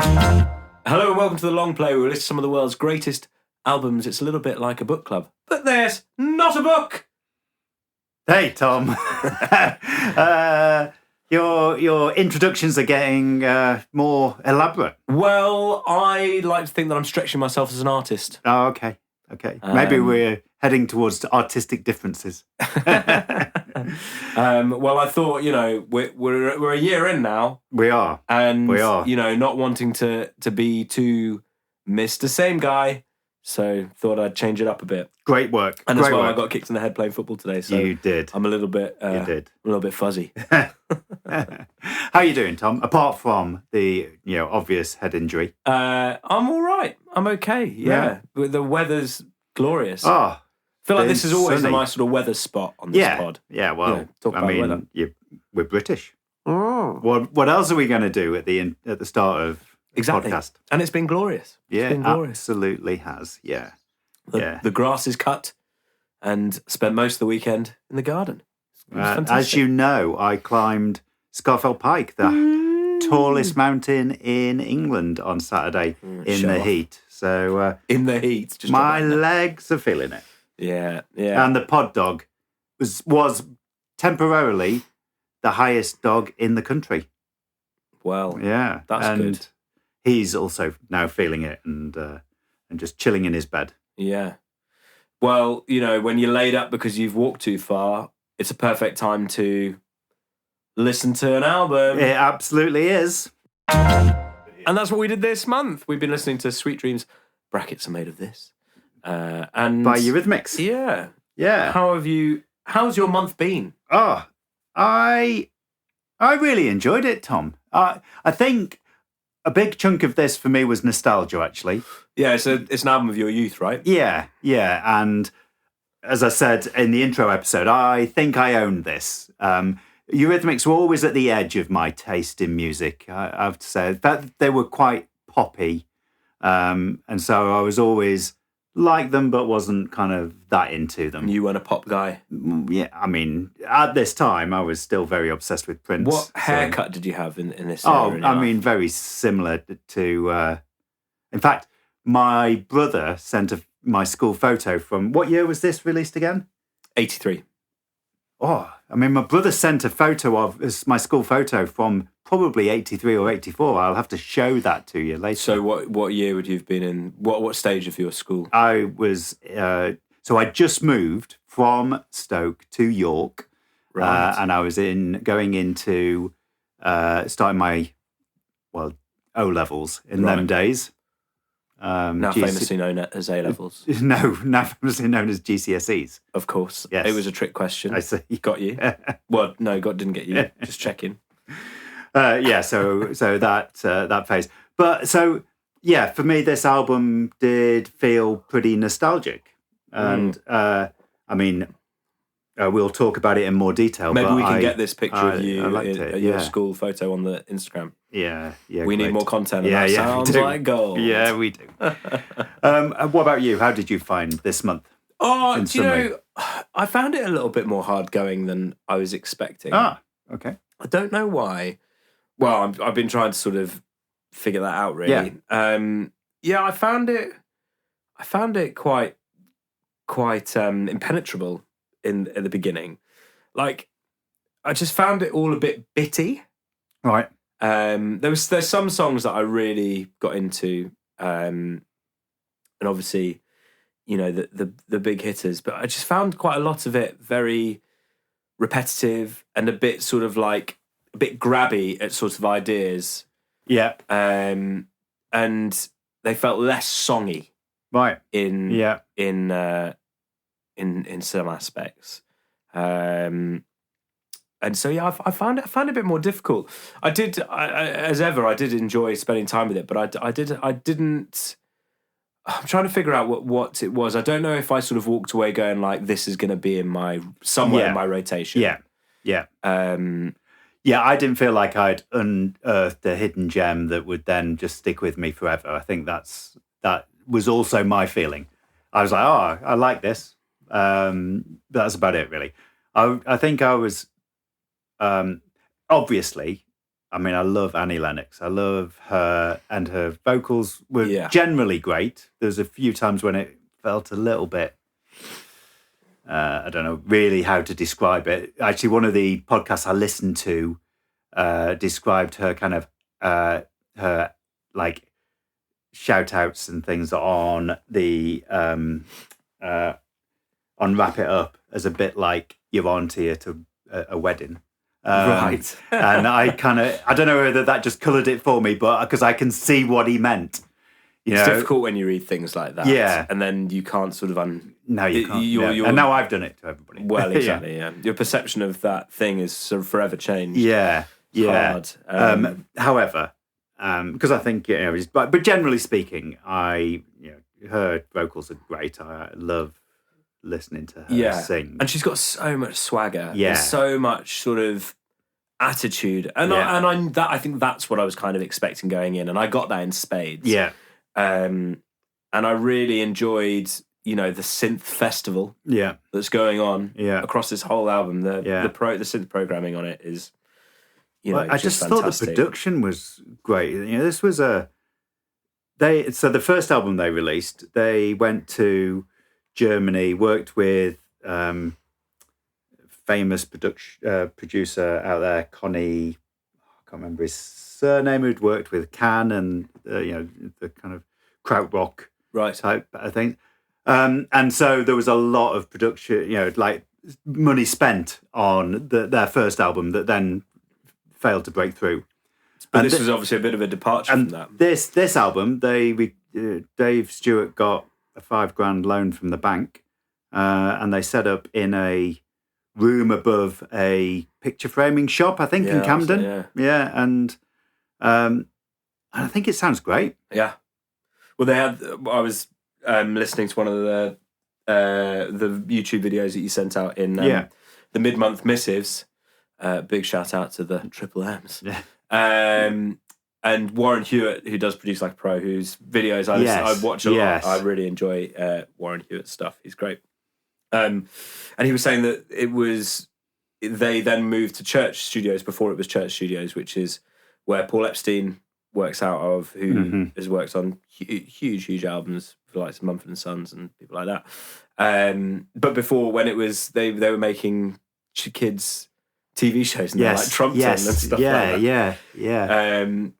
Hello and welcome to The Long Play, where we list some of the world's greatest albums. It's a little bit like a book club, but there's not a book! Hey, Tom. Your introductions are getting more elaborate. Well, I like to think that I'm stretching myself as an artist. Oh, okay. Maybe we're heading towards artistic differences. Well, I thought, we're a year in now. We are. And, not wanting to be too Mr. Same Guy, so thought I'd change it up a bit. Great work. And as well, I got kicked in the head playing football today, so you did. I'm a little bit fuzzy. How are you doing, Tom? Apart from the obvious head injury. I'm all right. I'm okay. Yeah. The weather's glorious. Oh, I feel like this is always sunny. a nice sort of weather spot on this pod. Yeah, well, talk about weather. We're British. Oh. What else are we going to do at the start of the podcast? And it's been glorious. Absolutely has. Yeah. The grass is cut and spent most of the weekend in the garden. As you know, I climbed Scarfell Pike, the tallest mountain in England on Saturday in the heat. So in the heat, just my legs are feeling it. Yeah. And the pod dog was temporarily the highest dog in the country. Well, yeah, that's good. He's also now feeling it and just chilling in his bed. Yeah. Well, when you're laid up because you've walked too far, it's a perfect time to listen to an album. It absolutely is. And that's what we did this month. We've been listening to Sweet Dreams, brackets are made of this. And by Eurythmics. Yeah. Yeah. How's your month been? Oh, I really enjoyed it, Tom. I think a big chunk of this for me was nostalgia, actually. Yeah, it's an album of your youth, right? Yeah. And as I said in the intro episode, I think I own this. Eurythmics were always at the edge of my taste in music, I have to say. That they were quite poppy. And so I was always like them, but wasn't kind of that into them. You weren't a pop guy? Yeah, I mean, at this time, I was still very obsessed with Prince. What haircut did you have in this era? Oh, I mean, very similar to... in fact, my brother sent my school photo from... What year was this released again? 83. Oh, I mean, my brother sent a photo of my school photo from probably 83 or 84. I'll have to show that to you later. So what year would you have been in? What stage of your school? I was... so I just moved from Stoke to York. Right. And I was going into starting my, O-levels in them days. Now famously known as A-levels. No, now famously known as GCSEs. Of course. Yes. It was a trick question. I see. Got you. Well, no, didn't get you. Just checking. So that phase. But so, yeah, for me, this album did feel pretty nostalgic. And, I mean... we'll talk about it in more detail. Maybe we can get this picture of you your school photo on the Instagram. Yeah. We need more content. And that sounds like gold. Yeah, we do. What about you? How did you find this month? Oh, I found it a little bit more hard going than I was expecting. Ah, okay. I don't know why. Well, I've been trying to sort of figure that out, really. Yeah. I found it quite impenetrable at the beginning. Like, I just found it all a bit bitty. Right. There's some songs that I really got into, and obviously, the big hitters. But I just found quite a lot of it very repetitive and a bit sort of like a bit grabby at sort of ideas. Yeah. And they felt less songy. Right. In some aspects. And so, yeah, I found it a bit more difficult. As ever, I did enjoy spending time with it, but I didn't. I'm trying to figure out what it was. I don't know if I sort of walked away going like, this is going to be in my rotation. Yeah. Yeah, I didn't feel like I'd unearthed a hidden gem that would then just stick with me forever. I think that was also my feeling. I was like, oh, I like this. That's about it, really. I think I was obviously I mean, I love Annie Lennox. I love her, and her vocals were Yeah. generally great. There's a few times when it felt a little bit, I don't know really how to describe it. Actually, one of the podcasts I listened to described her kind of her like shout outs and things on the on Wrap It Up as a bit like your auntie at a wedding. Right. And I don't know whether that just coloured it for me, but because I can see what he meant. You It's know? difficult when you read things like that. Yeah. And then you can't sort of No, you can't. You're, And now I've done it to everybody. Well, exactly, yeah. Your perception of that thing is sort of forever changed. Yeah, yeah. Hard. However, because I think but generally speaking, her vocals are great. I love listening to her sing, and she's got so much swagger. Yeah, and so much sort of attitude, and I think that's what I was kind of expecting going in, and I got that in spades. Yeah, and I really enjoyed the synth festival that's going on across this whole album. The synth programming on it is I just fantastic. thought the production was great. This was so the first album they released, they went to Germany, worked with famous producer out there, Connie, I can't remember his surname, who'd worked with Can and the kind of krautrock type, I think. And so there was a lot of production, like money spent on their first album that then failed to break through. But this was obviously a bit of a departure from that. This album, Dave Stewart got a $5,000 loan from the bank, and they set up in a room above a picture framing shop, I think, in Camden. And I think it sounds great. Yeah. Well, I was listening to one of the YouTube videos that you sent out in the mid-month missives. Big shout out to the Triple M's. Yeah. And Warren Hewitt, who does Produce Like a Pro, whose videos I watch a lot. I really enjoy Warren Hewitt's stuff. He's great. And he was saying that they then moved to Church Studios before it was Church Studios, which is where Paul Epstein works out of, who has worked on huge albums for like Mumford & Sons and people like that. But before, when it was, they were making kids' TV shows and like Trumpton and stuff like that.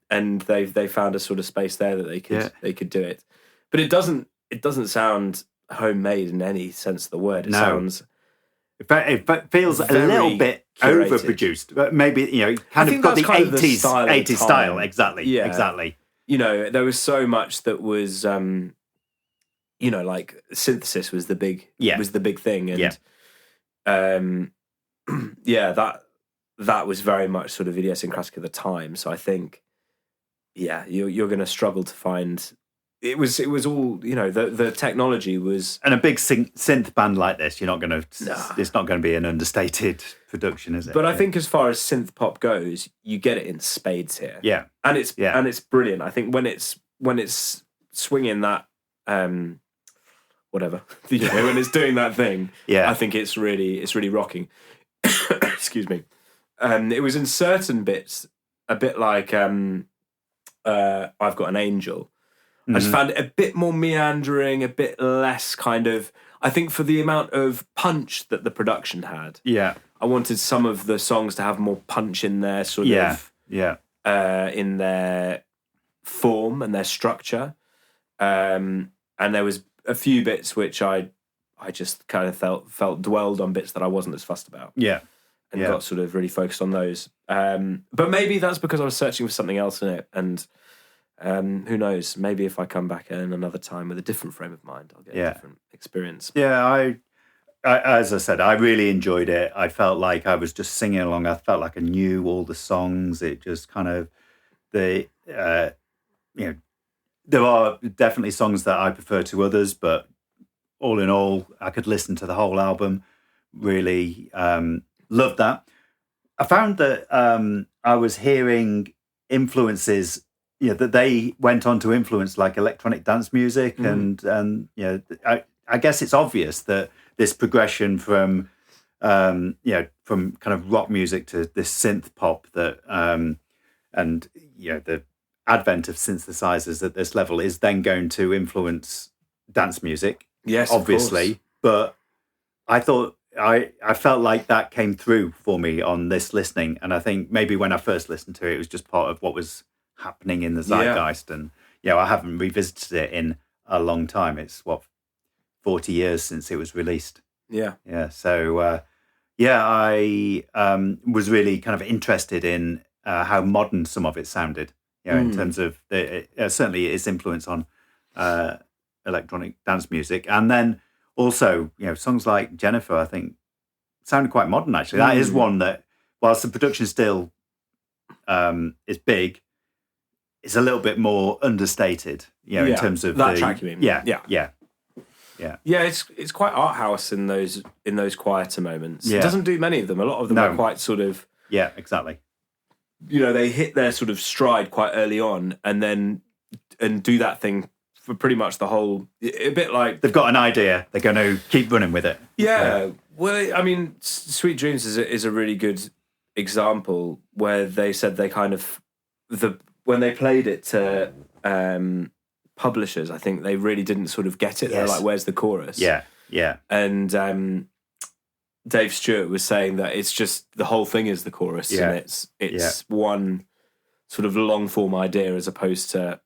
And they found a sort of space there that they could do it. But it doesn't sound homemade in any sense of the word. It sounds... It feels a little bit overproduced, but maybe kind of got the 80s style. Exactly. There was so much that was, like synthesis was the big thing, and that was very much sort of idiosyncratic at the time. So I think, you're going to struggle to find. It was all, the technology was... And a big synth band like this, you're not going to... It's not going to be an understated production, is it? But I think as far as synth pop goes, you get it in spades here. Yeah. And it's brilliant. I think when it's swinging that... whatever. When it's doing that thing, I think it's really rocking. Excuse me. It was in certain bits a bit like I've Got an Angel. I just found it a bit more meandering, a bit less kind of... I think for the amount of punch that the production had, I wanted some of the songs to have more punch in their sort of... in their form and their structure. And there was a few bits which I just kind of felt dwelled on bits that I wasn't as fussed about. And got sort of really focused on those. But maybe that's because I was searching for something else in it, and... who knows? Maybe if I come back in another time with a different frame of mind, I'll get a different experience. Yeah, I as I said, I really enjoyed it. I felt like I was just singing along. I felt like I knew all the songs. It just kind of there are definitely songs that I prefer to others, but all in all, I could listen to the whole album. Really loved that. I found that I was hearing influences. That they went on to influence like electronic dance music, and I guess it's obvious that this progression from from kind of rock music to this synth pop that and the advent of synthesizers at this level is then going to influence dance music. Yes, obviously. But I thought I felt like that came through for me on this listening, and I think maybe when I first listened to it, it was just part of what was happening in the zeitgeist, and I haven't revisited it in a long time. It's 40 years since it was released. Yeah. So I was really kind of interested in how modern some of it sounded. In terms of certainly its influence on electronic dance music, and then also songs like Jennifer, I think sounded quite modern. Actually, that is one that, whilst the production still is big, it's a little bit more understated. In terms of that track. You mean? Yeah. It's quite art house in those quieter moments. Yeah. It doesn't do many of them. A lot of them are quite sort of exactly. They hit their sort of stride quite early on, and do that thing for pretty much the whole. A bit like they've got an idea, they're going to keep running with it. Yeah. Well, I mean, Sweet Dreams is a really good example where they said they kind of when they played it to publishers, I think they really didn't sort of get it. Yes. They're like, "Where's the chorus?" Yeah. And Dave Stewart was saying that it's just the whole thing is the chorus, and it's one sort of long form idea as opposed to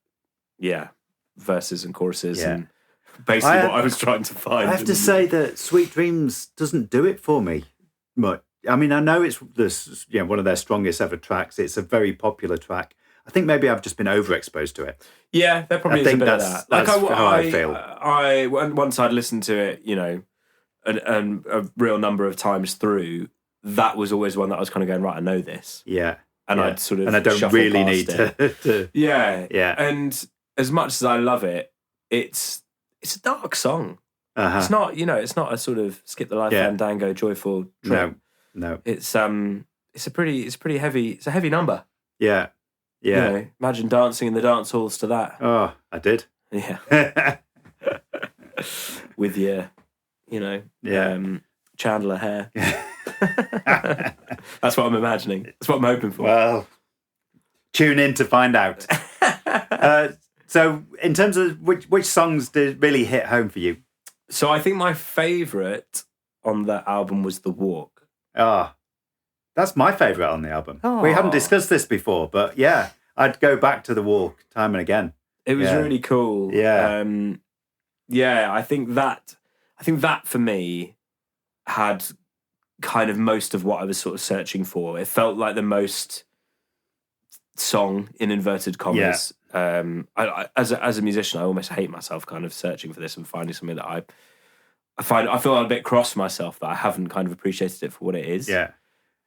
verses and choruses, and basically what I was trying to find. I have to say that Sweet Dreams doesn't do it for me much. I mean, I know it's one of their strongest ever tracks. It's a very popular track. I think maybe I've just been overexposed to it. Yeah, there probably is a bit of that. That's how I feel. Once I'd listened to it, and a real number of times through, that was always one that I was kind of going, right, I know this. Yeah. And I'd sort of and I don't really need to. Yeah. Yeah. And as much as I love it, it's a dark song. Uh-huh. It's not, it's not a sort of skip the life fandango joyful trip. No. It's a pretty heavy, it's a heavy number. Yeah. Imagine dancing in the dance halls to that. Oh, I did. Yeah. With your, Chandler hair. That's what I'm imagining. That's what I'm hoping for. Well, tune in to find out. So, in terms of which songs did really hit home for you? So, I think my favourite on that album was The Walk. That's my favourite on the album. We haven't discussed this before, but I'd go back to The Walk time and again. It was really cool. Yeah. I think that for me had kind of most of what I was sort of searching for. It felt like the most song in inverted commas. I, as a musician, I almost hate myself kind of searching for this and finding something that I feel a bit cross myself that I haven't kind of appreciated it for what it is. Yeah.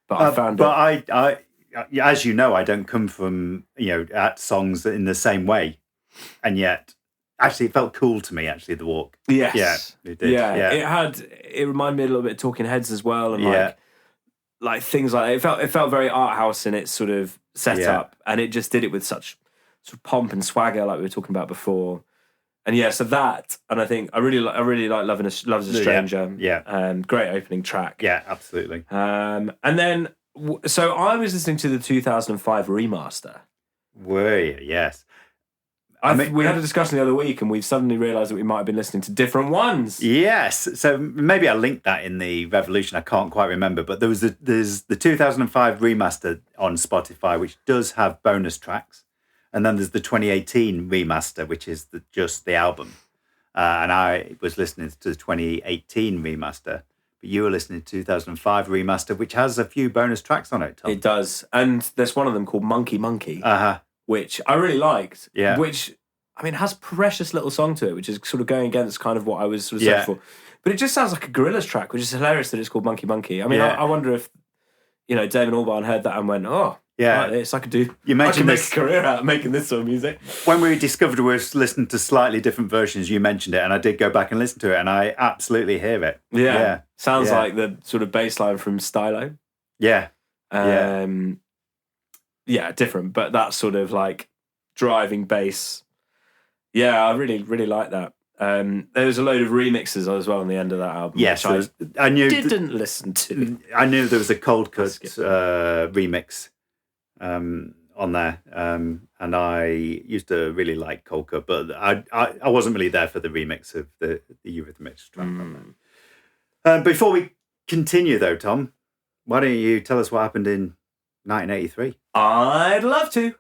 But I found it. I as you know, I don't come from, at songs in the same way. And yet, actually, it felt cool to me, actually, The Walk. Yes. Yeah, it did. Yeah. It reminded me a little bit of Talking Heads as well. And like things like that. It felt very art house in its sort of setup. And it just did it with such sort of pomp and swagger like we were talking about before. And so that, and I think I really like Love's a Stranger. Yeah. Great opening track. Yeah, absolutely. And then, so I was listening to the 2005 remaster. Were you? Yes. We had a discussion the other week, and we've suddenly realised that we might have been listening to different ones. Yes, so maybe I linked that in the Revolution. I can't quite remember, but there's the 2005 remaster on Spotify, which does have bonus tracks, and then there's the 2018 remaster, which is just the album. And I was listening to the 2018 remaster, but you were listening to 2005 remaster, which has a few bonus tracks on it, Tom. It does, and there's one of them called Monkey Monkey. Which I really liked. Yeah. Which, I mean, has a precious little song to it, which is sort of going against kind of what I was sort of searching for. But it just sounds like a Gorillaz track, which is hilarious that it's called Monkey Monkey. I mean, I wonder if, Damon Albarn heard that and went, like this, I could make a career out of making this sort of music. When we discovered we were listening to slightly different versions, you mentioned it, and I did go back and listen to it, and I absolutely hear it. Yeah. Sounds like the sort of bass line from Stylo. Yeah. Different, but that sort of like driving bass. Yeah, I really, really like that. There was a load of remixes as well on the end of that album. Yes, which I knew didn't listen to. I knew there was a cold cut remix on on there, and I used to really like Cold Cut, but I wasn't really there for the remix of the Eurythmics track on there. Before we continue, though, Tom, why don't you tell us what happened in 1983? I'd love to.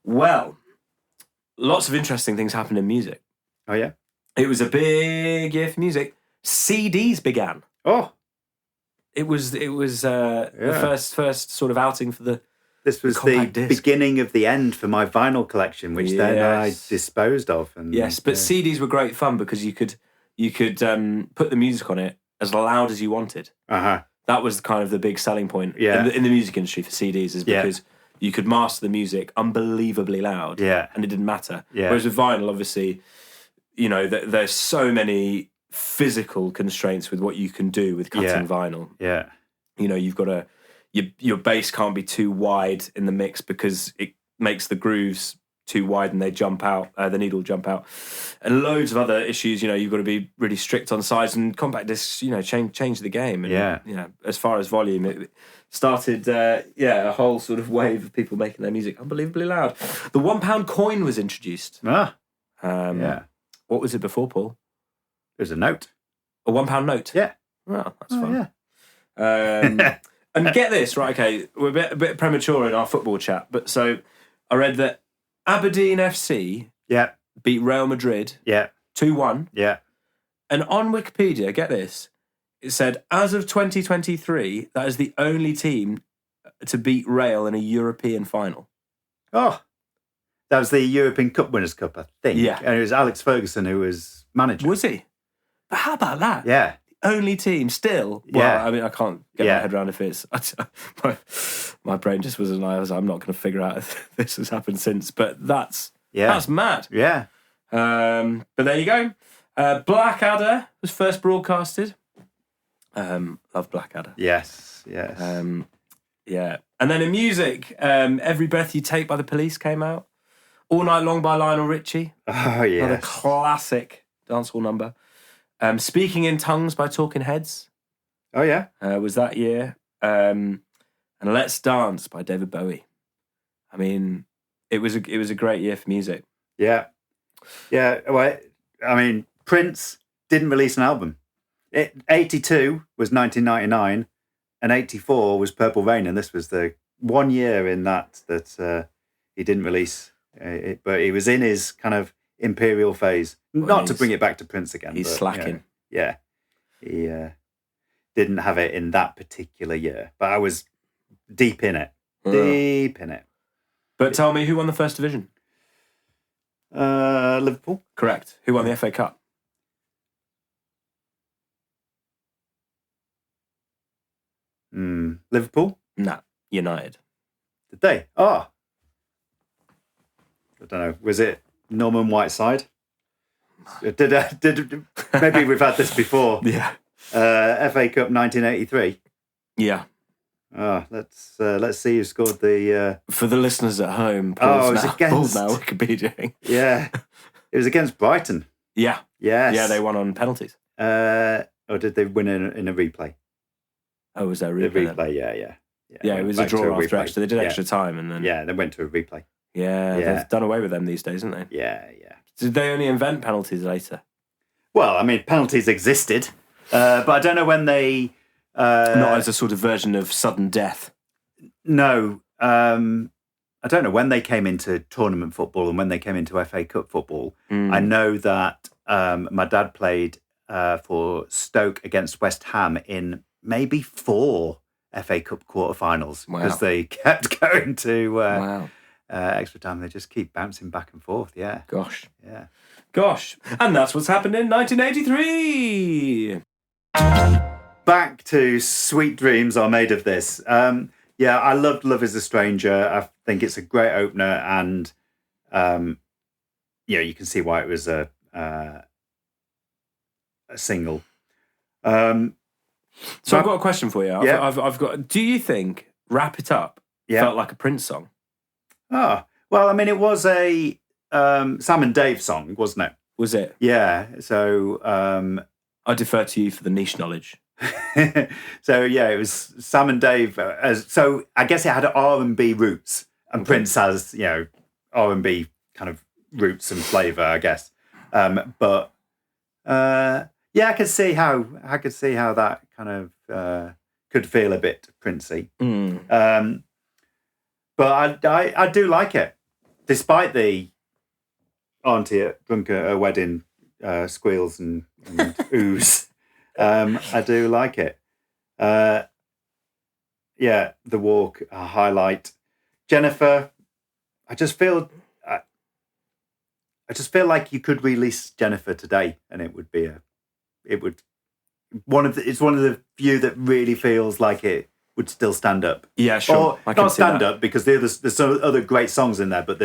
Well, lots of interesting things happened in music. Oh, yeah? It was a big year for music. CDs began. Oh. It was the first sort of outing for the This was the beginning of the end for my vinyl collection, which then I disposed of. And, but CDs were great fun because you could put the music on it as loud as you wanted. Uh-huh. That was kind of the big selling point in the music industry for CDs, is because you could master the music unbelievably loud, and it didn't matter. Yeah. Whereas with vinyl, obviously, you know, there's so many physical constraints with what you can do with cutting vinyl. Yeah. You know, you've got your bass can't be too wide in the mix because it makes the grooves too wide and they jump out, the needle jump out, and loads of other issues. You know, you've got to be really strict on size, and compact discs, you know, change the game. And, you know, as far as volume, it started, a whole sort of wave of people making their music unbelievably loud. The £1 coin was introduced. What was it before, Paul? It was a note. A £1 note? Yeah. Oh, that's fun. Yeah. And get this, right, okay, we're a bit premature in our football chat, but so I read that Aberdeen FC beat Real Madrid 2-1. Yeah. And on Wikipedia, get this, it said, as of 2023, that is the only team to beat Real in a European final. Oh, that was the European Cup Winners' Cup, I think. Yeah. And it was Alex Ferguson who was manager. Was he? But how about that? Yeah. Only team still. Well, I mean, I can't get my head around if it's my brain just wasn't. I'm not going to figure out if this has happened since. But that's mad. Yeah. But there you go. Blackadder was first broadcasted. Love Blackadder. Yes. Yeah. And then in music, Every Breath You Take by The Police came out. All Night Long by Lionel Richie. Oh yeah. Another classic dancehall number. Speaking in Tongues by Talking Heads. Oh, yeah. Was that year. And Let's Dance by David Bowie. I mean, it was a great year for music. Yeah. Yeah. Well, I mean, Prince didn't release an album. 82 was 1999 and 84 was Purple Rain. And this was the 1 year in that he didn't release. But he was in his kind of imperial phase. Not to bring it back to Prince again. He's slacking. Yeah. He didn't have it in that particular year. But I was deep in it. Deep in it. But tell me, who won the First Division? Liverpool. Correct. Who won the FA Cup? Liverpool? Nah, United. Did they? Oh. I don't know. Was it Norman Whiteside? Did maybe we've had this before? Yeah. FA Cup 1983. Yeah. Oh, let's see who scored the. For the listeners at home, Paul's now Wikipedia. Yeah, it was against Brighton. Yeah. Yes. Yeah, they won on penalties. Or did they win in a replay? Oh, was there a replay? The replay, yeah. Yeah, it was a draw after extra. They did extra time, and then they went to a replay. Yeah, they've done away with them these days, haven't they? Yeah. Did they only invent penalties later? Well, I mean, penalties existed, but I don't know when they. Not as a sort of version of sudden death. No, I don't know when they came into tournament football and when they came into FA Cup football. I know that my dad played for Stoke against West Ham in maybe 4 FA Cup quarterfinals because they kept going to extra time. They just keep bouncing back and forth. Yeah. Gosh. Yeah. Gosh. And that's what's happened in 1983. Back to Sweet Dreams Are Made of This. I loved Love Is a Stranger. I think it's a great opener, and you can see why it was a single. So I've got a question for you. I've got. Do you think Wrap It Up felt like a Prince song? Oh, well, I mean, it was a Sam and Dave song, wasn't it? Was it? Yeah. So I defer to you for the niche knowledge. So yeah, it was Sam and Dave. So I guess it had R&B roots, and Prince has R&B kind of roots and flavour, I guess. But I could see how that kind of could feel a bit Princey. But I do like it, despite the auntie drunk at a wedding squeals and oohs. I do like it. The walk, a highlight. Jennifer, I just feel like you could release Jennifer today, and it's one of the few that really feels like it would still stand up. Yeah, sure. Or not stand up, because there's some other great songs in there, but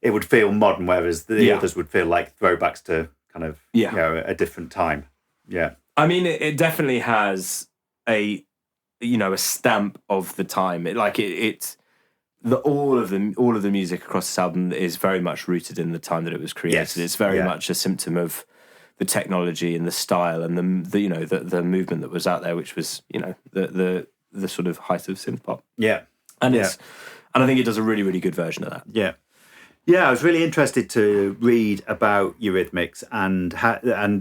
it would feel modern, whereas the others would feel like throwbacks to kind of a different time. Yeah, I mean, it definitely has a stamp of the time. All of the music across this album is very much rooted in the time that it was created. Yes. It's very much a symptom of the technology and the style and the movement that was out there, which was the sort of height of synth pop. Yeah, and I think it does a really, really good version of that. Yeah. Yeah, I was really interested to read about Eurythmics and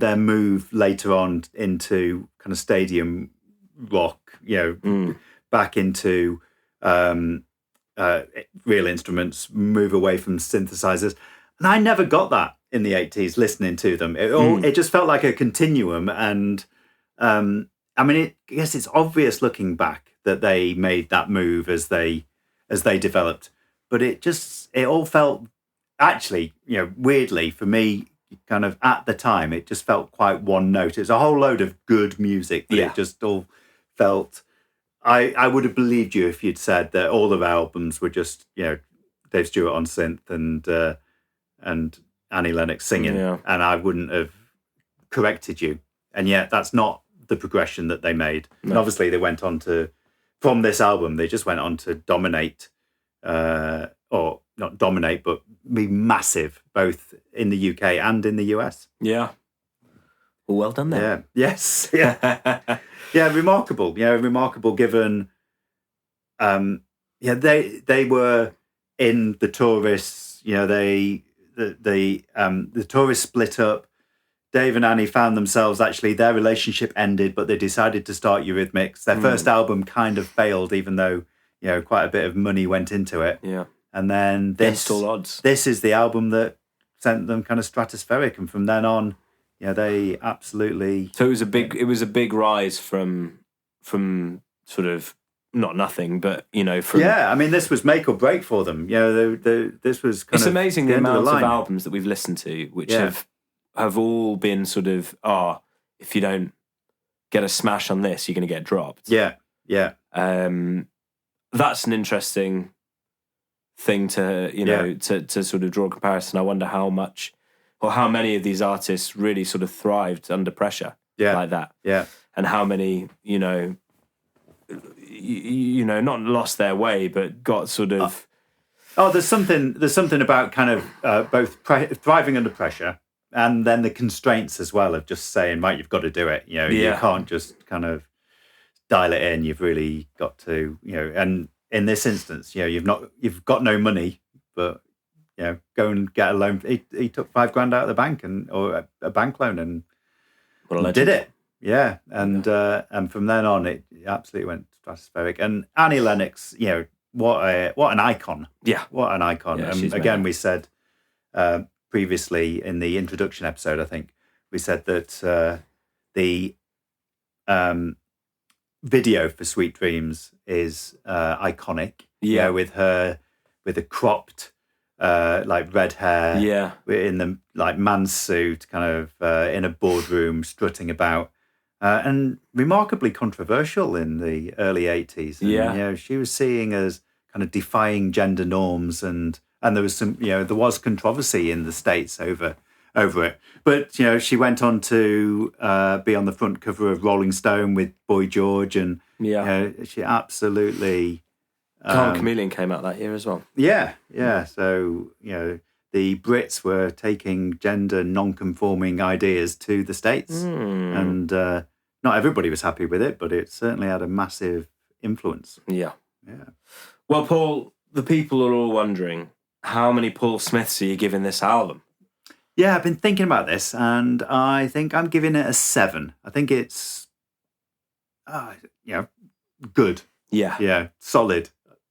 their move later on into kind of stadium rock, back into real instruments, move away from synthesizers. And I never got that in the 80s listening to them. It just felt like a continuum. And I guess it's obvious looking back that they made that move as they developed. But it all felt, actually, weirdly for me, kind of at the time, it just felt quite one note. It was a whole load of good music, but it just all felt. I would have believed you if you'd said that all of our albums were just, Dave Stewart on synth and Annie Lennox singing, and I wouldn't have corrected you. And yet, that's not the progression that they made. No. And obviously, they went on to, from this album, they just went on to dominate. Or not dominate, but be massive, both in the UK and in the US. Yeah. Well done there. Yeah. Yes. Yeah. Remarkable. Yeah, remarkable given. They were in the Tourists. The Tourists split up. Dave and Annie found themselves, actually, their relationship ended, but they decided to start Eurythmics. Their first album kind of failed, even though quite a bit of money went into it. Yeah. And then this is the album that sent them kind of stratospheric, and from then on, they absolutely. So it was a big rise from sort of not nothing, but from. Yeah, I mean, this was make or break for them. This was. It's amazing the amount of albums that we've listened to, which have all been sort of if you don't get a smash on this, you're going to get dropped. Yeah. That's an interesting thing to to sort of draw a comparison. I wonder how much or how many of these artists really sort of thrived under pressure like that. Yeah. And how many, not lost their way, but got sort of. There's something about kind of both thriving under pressure and then the constraints as well of just saying, right, you've got to do it. You can't just kind of dial it in. You've really got to, and in this instance, you've got no money, but go and get a loan. He took $5,000 out of the bank or a bank loan and did it. Yeah, and from then on, it absolutely went stratospheric. And Annie Lennox, what an icon. Yeah, what an icon. Yeah, and again, we said previously in the introduction episode, I think we said that the video for Sweet Dreams is iconic. Yeah, with the cropped like red hair. Yeah, in the like man's suit, kind of in a boardroom strutting about, and remarkably controversial in the early 80s. And, she was seen as kind of defying gender norms, and there was some there was controversy in the States over it. But she went on to be on the front cover of Rolling Stone with Boy George, and she absolutely. Chameleon came out that year as well. Yeah. So the Brits were taking gender non-conforming ideas to the States. And not everybody was happy with it, but it certainly had a massive influence. Yeah. Yeah. Well, Paul, the people are all wondering, how many Paul Smiths are you giving this album? Yeah, I've been thinking about this, and I think I'm giving it a 7. I think it's, good. Yeah. Yeah, solid.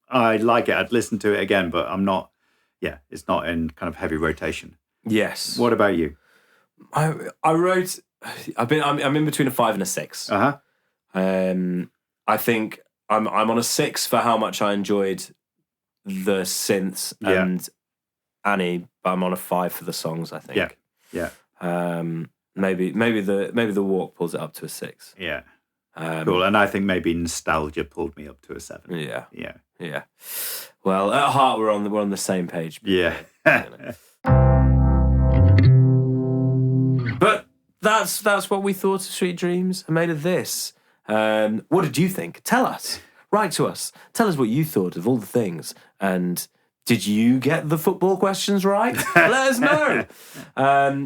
I like it. I'd listen to it again, but I'm not. Yeah, it's not in kind of heavy rotation. Yes. What about you? I wrote. I'm in between a 5 and a 6. Uh huh. I think I'm on a 6 for how much I enjoyed the synths and Annie, but I'm on a 5 for the songs. I think. Yeah. Maybe the walk pulls it up to a 6. Yeah. Cool. And I think maybe nostalgia pulled me up to a 7. Yeah. Yeah. Yeah. Well, at heart, we're on the same page. Yeah. But that's what we thought of Sweet Dreams and made of this. What did you think? Tell us. Write to us. Tell us what you thought of all the things. And did you get the football questions right? Let us know.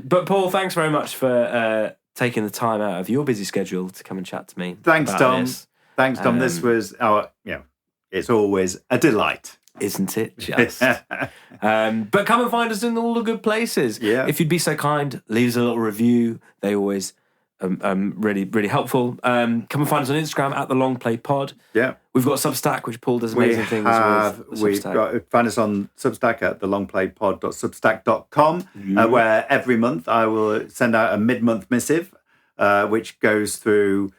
But Paul, thanks very much for taking the time out of your busy schedule to come and chat to me. Thanks, Tom. This. Thanks, Tom. This was it's always a delight. Isn't it just? But come and find us in all the good places. Yeah. If you'd be so kind, leave us a little review. They always really, really helpful. Come and find us on Instagram at The Long Play Pod. Yeah. We've got Substack, which Paul does amazing things with. We've got, find us on Substack at thelongplaypod.substack.com, where every month I will send out a mid-month missive, which goes through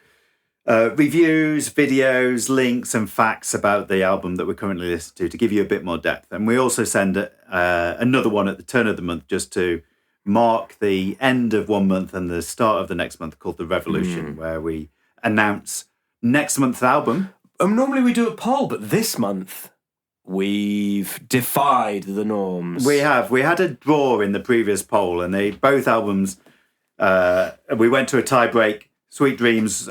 reviews, videos, links, and facts about the album that we're currently listening to give you a bit more depth. And we also send another one at the turn of the month just to mark the end of one month and the start of the next month, called The Revolution, where we announce next month's album. Normally we do a poll, but this month we've defied the norms. We have. We had a draw in the previous poll, and both albums, we went to a tie-break. Sweet Dreams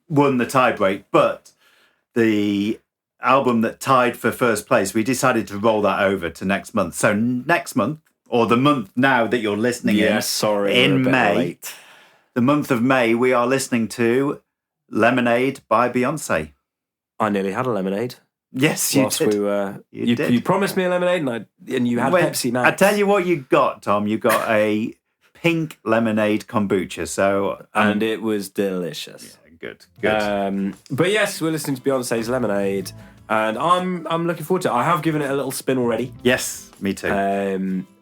won the tie-break, but the album that tied for first place, we decided to roll that over to next month. So next month, or the month now that you're listening in May, late. The month of May, we are listening to Lemonade by Beyonce. I nearly had a lemonade. Yes, you Whilst did. We were, you did. You promised me a lemonade, and you had Pepsi Max. I tell you what you got, Tom. You got a pink lemonade kombucha. And it was delicious. Yeah, good. But yes, we're listening to Beyonce's Lemonade, and I'm looking forward to it. I have given it a little spin already. Yes, me too.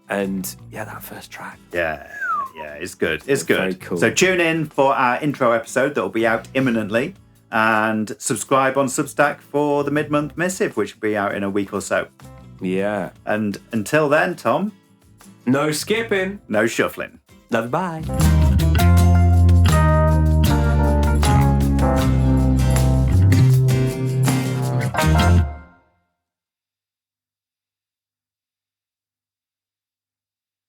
And yeah, that first track. Yeah, it's good. It's good. Very cool. So tune in for our intro episode that will be out imminently, and subscribe on Substack for the mid-month missive, which will be out in a week or so. Yeah. And until then, Tom, no skipping. no shuffling. Love, bye.